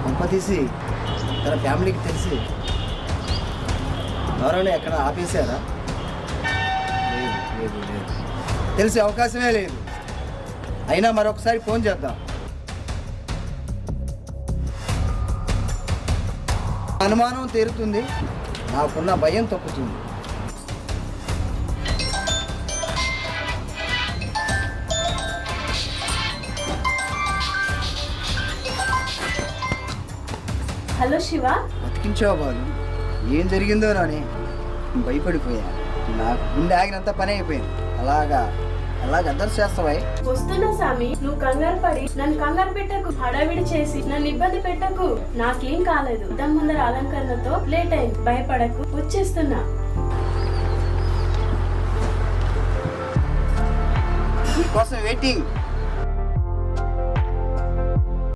గొప్ప తీసి తన ఫ్యామిలీకి తెలిసి ఎవరైనా ఎక్కడ ఆపేశారా? లేదు లేదు లేదు, తెలిసే అవకాశమే లేదు. అయినా మరొకసారి ఫోన్ చేద్దాం. అనుమానం తీరుతుంది, నాకున్న భయం తప్పుతుంది. హలో శివ, బతికించావు బాలు. ఏం జరిగిందో రాని భయపడిపోయాను. నాకు గుండె ఆగినంత పని అయిపోయింది. అలాగా అదర్స్ చేస్తావా? వస్తున్నా సామి, నువ్వు కంగారు పడి నన్ను కంగారు పెట్టకు, హడావిడి చేసి నన్ను ఇబ్బంది పెట్టకు. నాకేం కాలేదు. దాని ముందర అలంకరణతో లేట్ అయింది, భయపడకు, వచ్చేస్తున్నా. నీకోసం వెయిటింగ్.